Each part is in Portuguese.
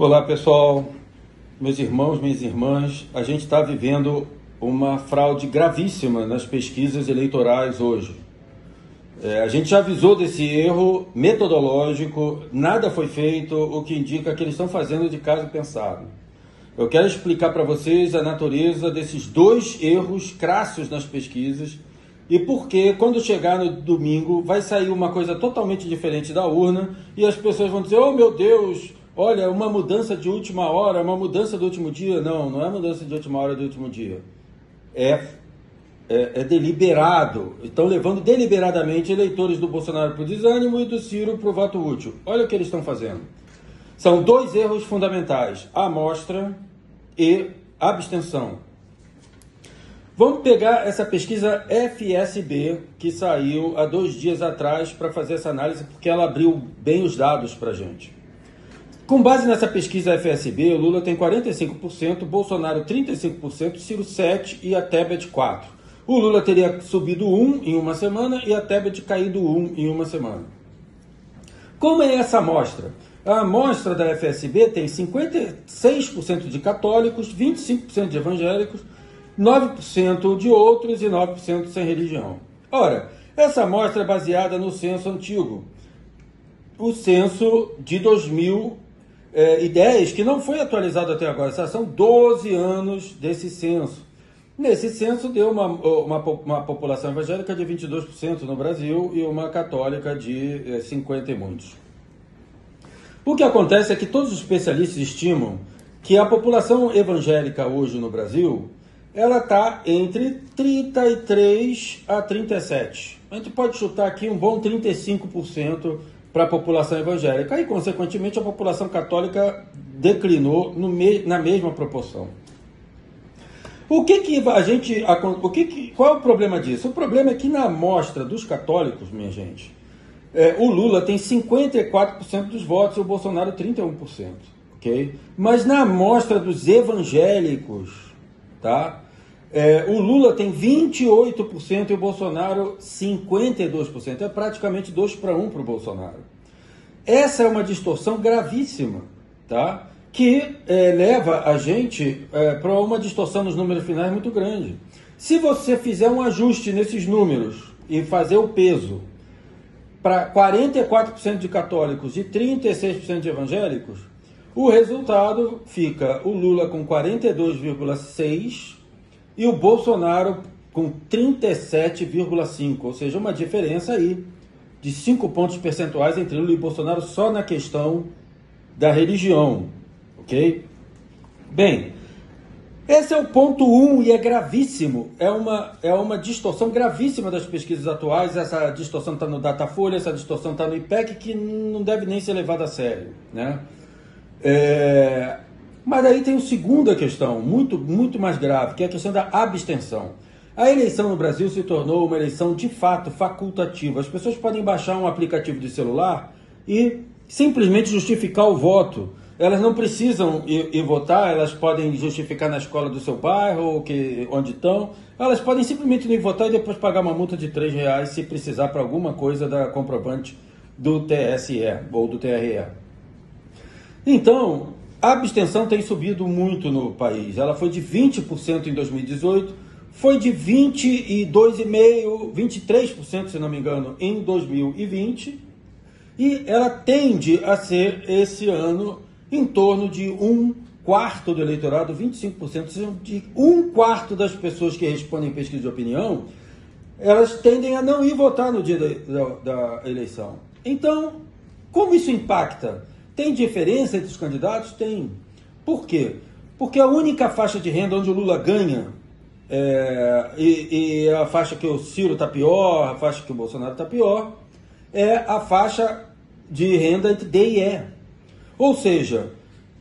Olá pessoal, meus irmãos, minhas irmãs, a gente está vivendo uma fraude gravíssima nas pesquisas eleitorais hoje. A gente já avisou desse erro metodológico, nada foi feito, o que indica que eles estão fazendo de caso pensado. Eu quero explicar para vocês a natureza desses dois erros crassos nas pesquisas e por que, quando chegar no domingo, vai sair uma coisa totalmente diferente da urna e as pessoas vão dizer: oh meu Deus, olha, uma mudança de última hora, uma mudança do último dia. Não, não é mudança de última hora do último dia. É deliberado. Estão levando deliberadamente eleitores do Bolsonaro para o desânimo e do Ciro para o voto útil. Olha o que eles estão fazendo. São dois erros fundamentais: amostra e abstenção. Vamos pegar essa pesquisa FSB, que saiu há 2 dias atrás para fazer essa análise, porque ela abriu bem os dados para a gente. Com base nessa pesquisa FSB, o Lula tem 45%, Bolsonaro 35%, Ciro 7% e a Tebet 4%. O Lula teria subido 1 em uma semana e a Tebet caído 1 em uma semana. Como é essa amostra? A amostra da FSB tem 56% de católicos, 25% de evangélicos, 9% de outros e 9% sem religião. Ora, essa amostra é baseada no censo antigo, o censo de 2010, que não foi atualizado até agora. São 12 anos desse censo. Nesse censo deu uma população evangélica de 22% no Brasil e uma católica de 50 e muitos. O que acontece é que todos os especialistas estimam que a população evangélica hoje no Brasil, ela está entre 33 a 37. A gente pode chutar aqui um bom 35% para a população evangélica. E, consequentemente, a população católica declinou na mesma proporção. Qual é o problema disso? O problema é que na amostra dos católicos, minha gente, o Lula tem 54% dos votos e o Bolsonaro 31%. Okay? Mas na amostra dos evangélicos, tá? O Lula tem 28% e o Bolsonaro 52%. É praticamente 2-1 para o Bolsonaro. Essa é uma distorção gravíssima, tá? Que leva a gente para uma distorção nos números finais muito grande. Se você fizer um ajuste nesses números e fazer o peso para 44% de católicos e 36% de evangélicos, o resultado fica o Lula com 42,6% e o Bolsonaro com 37,5%, ou seja, uma diferença aí de 5 pontos percentuais entre Lula e Bolsonaro só na questão da religião, ok? Bem, esse é o ponto 1 e é gravíssimo, é uma distorção gravíssima das pesquisas atuais. Essa distorção está no Datafolha, essa distorção está no IPEC, que não deve nem ser levada a sério, né? Mas aí tem uma segunda questão, muito mais grave, que é a questão da abstenção. A eleição no Brasil se tornou uma eleição de fato facultativa. As pessoas podem baixar um aplicativo de celular e simplesmente justificar o voto. Elas não precisam ir votar, elas podem justificar na escola do seu bairro, onde estão. Elas podem simplesmente ir votar e depois pagar uma multa de R$3 se precisar para alguma coisa da comprovante do TSE ou do TRE. Então, a abstenção tem subido muito no país. Ela foi de 20% em 2018, foi de 22,5%, 23%, se não me engano, em 2020. E ela tende a ser, esse ano, em torno de 1/4 do eleitorado, 25%, de 1/4 das pessoas que respondem pesquisa de opinião, elas tendem a não ir votar no dia da eleição. Então, como isso impacta? Tem diferença entre os candidatos? Tem. Por quê? Porque a única faixa de renda onde o Lula ganha, e a faixa que o Ciro está pior, a faixa que o Bolsonaro está pior, é a faixa de renda entre D e E. Ou seja,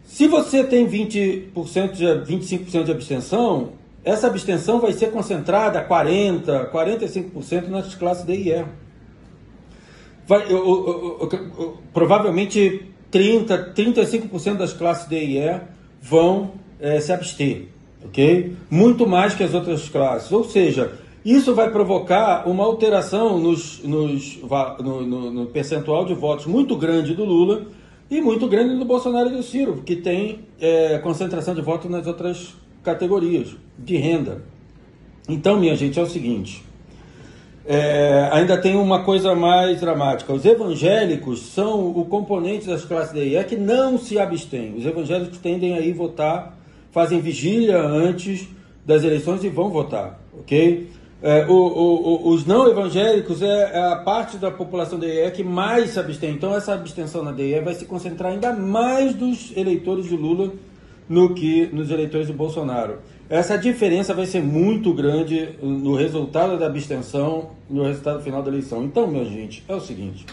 se você tem 25% de abstenção, essa abstenção vai ser concentrada a 40%, 45% nas classes D e E. Provavelmente 35% das classes D e E vão se abster, ok? Muito mais que as outras classes. Ou seja, isso vai provocar uma alteração no percentual de votos muito grande do Lula, e muito grande do Bolsonaro e do Ciro, que tem concentração de voto nas outras categorias de renda. Então, minha gente, é o seguinte, ainda tem uma coisa mais dramática. Os evangélicos são o componente das classes D e E que não se abstêm. Os evangélicos tendem a ir votar, fazem vigília antes das eleições e vão votar, ok? Os não evangélicos é a parte da população D e E que mais se abstém. Então, essa abstenção na D e E vai se concentrar ainda mais dos eleitores de Lula no que nos eleitores de Bolsonaro. Essa diferença vai ser muito grande no resultado da abstenção, no resultado final da eleição. Então, minha gente, é o seguinte.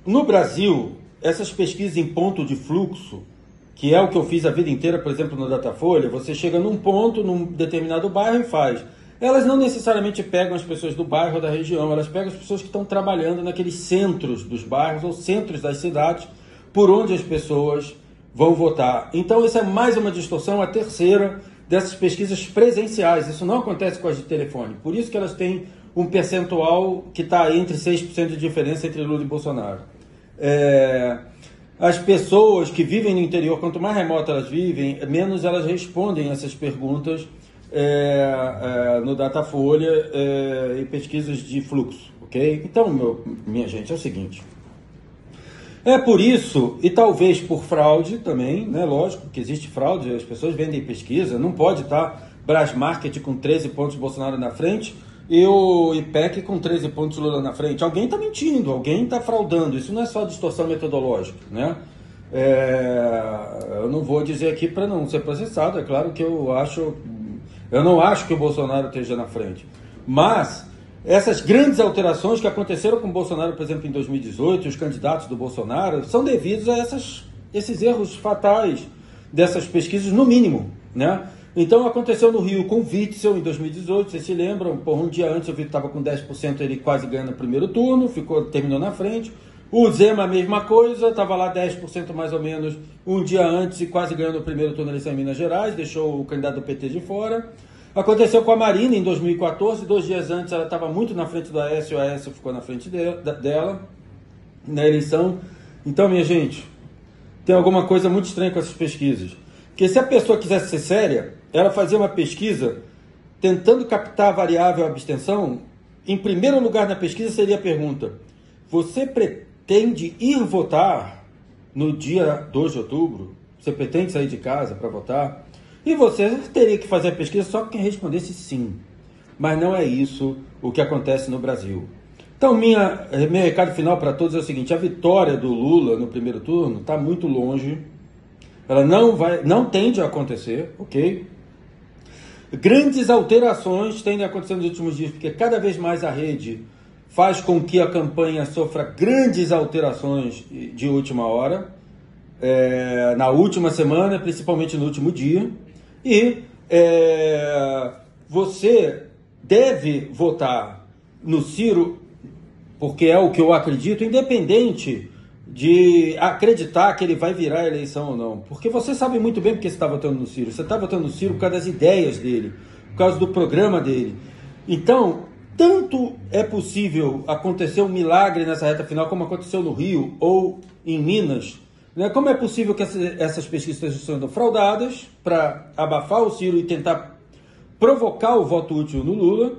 No Brasil, essas pesquisas em ponto de fluxo, que é o que eu fiz a vida inteira, por exemplo, no Datafolha, você chega num ponto, num determinado bairro e faz. Elas não necessariamente pegam as pessoas do bairro ou da região, elas pegam as pessoas que estão trabalhando naqueles centros dos bairros ou centros das cidades, por onde as pessoas vão votar. Então, isso é mais uma distorção, a terceira dessas pesquisas presenciais. Isso não acontece com as de telefone. Por isso que elas têm um percentual que está entre 6% de diferença entre Lula e Bolsonaro. As pessoas que vivem no interior, quanto mais remoto elas vivem, menos elas respondem essas perguntas no Datafolha e pesquisas de fluxo, ok? Então, minha gente, é o seguinte. É por isso, e talvez por fraude também, né? Lógico que existe fraude, as pessoas vendem pesquisa, não pode estar Brasmarket com 13 pontos Bolsonaro na frente e o IPEC com 13 pontos Lula na frente. Alguém está mentindo, alguém está fraudando, isso não é só distorção metodológica, né? Eu não vou dizer aqui para não ser processado, é claro que eu não acho que o Bolsonaro esteja na frente, mas essas grandes alterações que aconteceram com o Bolsonaro, por exemplo, em 2018, os candidatos do Bolsonaro, são devidos a esses erros fatais dessas pesquisas, no mínimo, né? Então, aconteceu no Rio com o Witzel em 2018, vocês se lembram? Um dia antes o Witzel estava com 10%, ele quase ganhou no primeiro turno, terminou na frente. O Zema, a mesma coisa, estava lá 10% mais ou menos um dia antes e quase ganhou no primeiro turno da eleição em Minas Gerais, deixou o candidato do PT de fora. Aconteceu com a Marina em 2014, 2 dias antes ela estava muito na frente do Aécio, o Aécio ficou na frente dela na eleição. Então, minha gente, tem alguma coisa muito estranha com essas pesquisas. Porque se a pessoa quisesse ser séria, ela fazia uma pesquisa tentando captar a variável abstenção. Em primeiro lugar na pesquisa seria a pergunta: você pretende ir votar no dia 2 de outubro? Você pretende sair de casa para votar? E você teria que fazer a pesquisa só quem respondesse sim. Mas não é isso o que acontece no Brasil. Então, meu recado final para todos é o seguinte: a vitória do Lula no primeiro turno está muito longe. Ela não tende a acontecer, ok? Grandes alterações tendem a acontecer nos últimos dias, porque cada vez mais a rede faz com que a campanha sofra grandes alterações de última hora, na última semana, principalmente no último dia. E você deve votar no Ciro, porque é o que eu acredito, independente de acreditar que ele vai virar a eleição ou não. Porque você sabe muito bem porque você está votando no Ciro. Você está votando no Ciro por causa das ideias dele, por causa do programa dele. Então, tanto é possível acontecer um milagre nessa reta final, como aconteceu no Rio ou em Minas, né? Como é possível que essas pesquisas estejam sendo fraudadas para abafar o Ciro e tentar provocar o voto útil no Lula,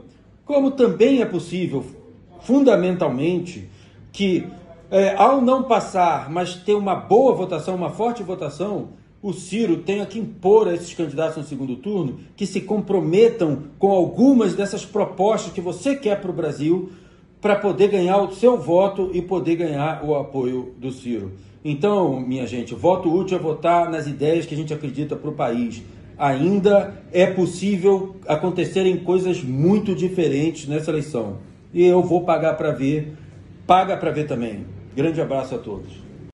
como também é possível, fundamentalmente, que ao não passar, mas ter uma boa votação, uma forte votação, o Ciro tenha que impor a esses candidatos no segundo turno que se comprometam com algumas dessas propostas que você quer para o Brasil, para poder ganhar o seu voto e poder ganhar o apoio do Ciro. Então, minha gente, voto útil é votar nas ideias que a gente acredita para o país. Ainda é possível acontecerem coisas muito diferentes nessa eleição. E eu vou pagar para ver, paga para ver também. Grande abraço a todos.